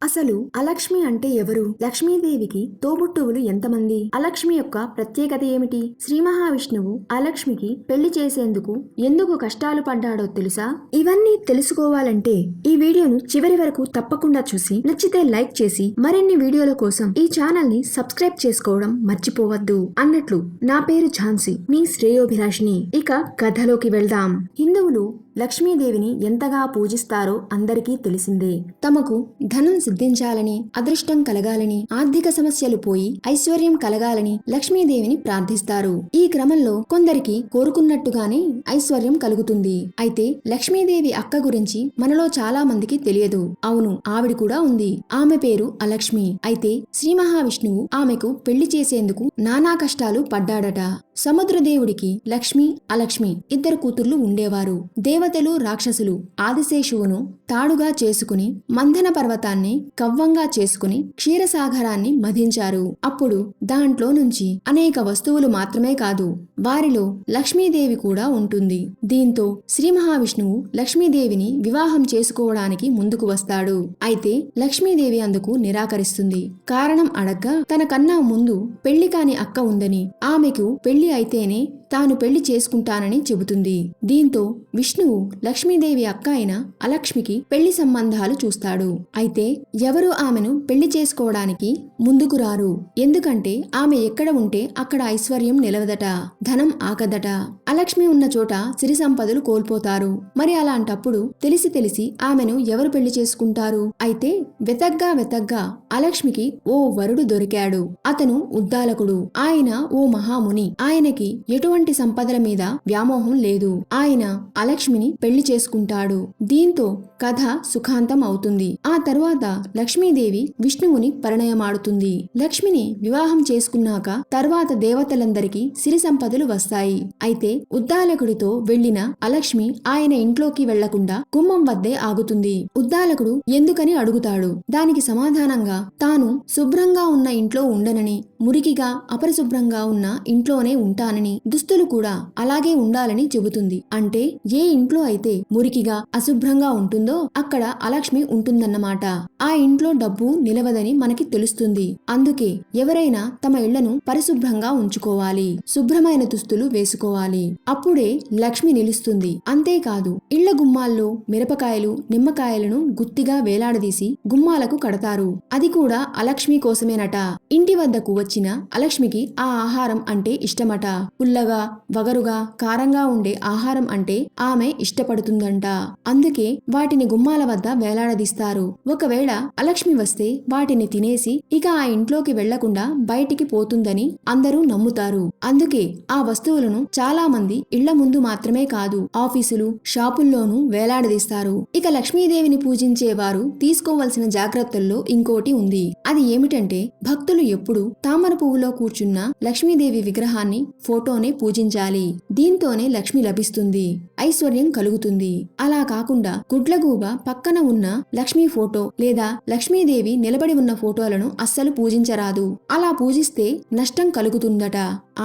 అసలు అలక్ష్మి అంటే ఎవరు? లక్ష్మీదేవికి తోబుట్టువులు ఎంతమంది? అలక్ష్మి యొక్క ప్రత్యేకత ఏమిటి? శ్రీ మహావిష్ణువు అలక్ష్మికి పెళ్లి చేసేందుకు ఎందుకు కష్టాలు పడ్డాడో తెలుసా? ఇవన్నీ తెలుసుకోవాలంటే ఈ వీడియోను చివరి వరకు తప్పకుండా చూసి నచ్చితే లైక్ చేసి మరిన్ని వీడియోల కోసం ఈ ఛానల్ ని సబ్స్క్రైబ్ చేసుకోవడం మర్చిపోవద్దు. అన్నట్లు నా పేరు ఝాన్సీ, మీ శ్రేయోభిలాషిని. ఇక కథలోకి వెళ్దాం. హిందువులు లక్ష్మీదేవిని ఎంతగా పూజిస్తారో అందరికీ తెలిసిందే. తమకు ధనం సిద్ధించాలని, అదృష్టం కలగాలని, ఆర్థిక సమస్యలు పోయి ఐశ్వర్యం కలగాలని లక్ష్మీదేవిని ప్రార్థిస్తారు. ఈ క్రమంలో కొందరికి కోరుకున్నట్టుగానే ఐశ్వర్యం కలుగుతుంది. అయితే లక్ష్మీదేవి అక్క గురించి మనలో చాలా మందికి తెలియదు. అవును, ఆవిడ కూడా ఉంది. ఆమె పేరు అలక్ష్మి. అయితే శ్రీ మహావిష్ణువు ఆమెకు పెళ్లి చేసేందుకు నానా కష్టాలు పడ్డాడట. సముద్రదేవుడికి లక్ష్మి, అలక్ష్మి ఇద్దరు కూతుర్లు ఉండేవారు. దేవతలు, రాక్షసులు ఆదిశేషువును తాడుగా చేసుకుని మంథన పర్వతాన్ని కవ్వంగా చేసుకుని క్షీరసాగరాన్ని మధించారు. అప్పుడు దాంట్లో నుంచి అనేక వస్తువులు మాత్రమే కాదు, వారిలో లక్ష్మీదేవి కూడా ఉంటుంది. దీంతో శ్రీ మహావిష్ణువు లక్ష్మీదేవిని వివాహం చేసుకోవడానికి ముందుకు వస్తాడు. అయితే లక్ష్మీదేవి అందుకు నిరాకరిస్తుంది. కారణం అడగ్గా తన కన్నా ముందు పెళ్లి కాని అక్క ఉందని, ఆమెకు పెళ్లి అయితేనే తాను పెళ్లి చేసుకుంటానని చెబుతుంది. దీంతో విష్ణువు లక్ష్మీదేవి అక్క అయిన అలక్ష్మికి పెళ్లి సంబంధాలు చూస్తాడు. అయితే ఎవరూ ఆమెను పెళ్లి చేసుకోవడానికి ముందుకు రారు. ఎందుకంటే ఆమె ఎక్కడ ఉంటే అక్కడ ఐశ్వర్యం నిలవదట, ధనం ఆగదట. అలక్ష్మి ఉన్న చోట సిరి సంపదలు కోల్పోతారు. మరి అలాంటప్పుడు తెలిసి ఆమెను ఎవరు పెళ్లి చేసుకుంటారు? అయితే వెతగ్గా అలక్ష్మికి ఓ వరుడు దొరికాడు. అతను ఉద్దాలకుడు. ఆయన ఓ మహాముని. ఆయనకి ఎటువంటి సంపదల మీద వ్యామోహం లేదు. ఆయన అలక్ష్మిని పెళ్లి చేసుకుంటాడు. దీంతో కథ సుఖాంతం అవుతుంది. ఆ తరువాత లక్ష్మీదేవి విష్ణువుని పరిణయమాడుతుంది. లక్ష్మిని వివాహం చేసుకున్నాక తర్వాత దేవతలందరికీ సిరి సంపదలు వస్తాయి. అయితే ఉద్దాలకుడితో వెళ్లిన అలక్ష్మి ఆయన ఇంట్లోకి వెళ్లకుండా గుమ్మం వద్దే ఆగుతుంది. ఉద్దాలకుడు ఎందుకని అడుగుతాడు. దానికి సమాధానంగా తాను శుభ్రంగా ఉన్న ఇంట్లో ఉండనని, మురికిగా అపరిశుభ్రంగా ఉన్న ఇంట్లోనే ఉంటానని, దుస్తులు కూడా అలాగే ఉండాలని చెబుతుంది. అంటే ఏ ఇంట్లో అయితే మురికిగా అశుభ్రంగా ఉంటుందో అక్కడ అలక్ష్మి ఉంటుందన్నమాట. ఆ ఇంట్లో డబ్బు నిలవదని మనకి తెలుస్తుంది. అందుకే ఎవరైనా తమ ఇళ్లను పరిశుభ్రంగా ఉంచుకోవాలి, శుభ్రమైన దుస్తులు వేసుకోవాలి. అప్పుడే లక్ష్మి నిలుస్తుంది. అంతేకాదు, ఇళ్ల గుమ్మాల్లో మిరపకాయలు, నిమ్మకాయలను గుత్తిగా వేలాడదీసి గుమ్మాలకు కడతారు. అది కూడా అలక్ష్మి కోసమేనట. ఇంటి వద్దకు వచ్చిన అలక్ష్మికి ఆ ఆహారం అంటే ఇష్టమట. పుల్లగా, వగరుగా, కారంగా ఉండే ఆహారం అంటే ఆమె ఇష్టపడుతుందంట. అందుకే వాటిని గుమ్మాల వద్ద వేలాడదీస్తారు. ఒకవేళ అలక్ష్మి వస్తే వాటిని తినేసి ఇక ఆ ఇంట్లోకి వెళ్లకుండా బయటికి పోతుందని అందరూ నమ్ముతారు. అందుకే ఆ వస్తువులను చాలా మంది ఇళ్ల ముందు మాత్రమే కాదు, ఆఫీసులు, షాపుల్లోనూ వేలాడదీస్తారు. ఇక లక్ష్మీదేవిని పూజించేవారు తీసుకోవలసిన జాగ్రత్తల్లో ఇంకోటి ఉంది. అది ఏమిటంటే భక్తులు ఎప్పుడు తామర పువ్వులో కూర్చున్న లక్ష్మీదేవి విగ్రహాన్ని, ఫోటోనే పూజించాలి. దీంతోనే లక్ష్మి లభిస్తుంది, ఐశ్వర్యం కలుగుతుంది. అలా కాకుండా గుడ్లగూబ పక్కన ఉన్న లక్ష్మీ ఫోటో లేదా లక్ష్మీదేవి నిలబడి ఉన్న ఫోటోలను అస్సలు పూజించరాదు. అలా పూజిస్తే నష్టం కలుగుతుందట,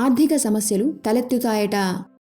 ఆర్థిక సమస్యలు తలెత్తుతాయట.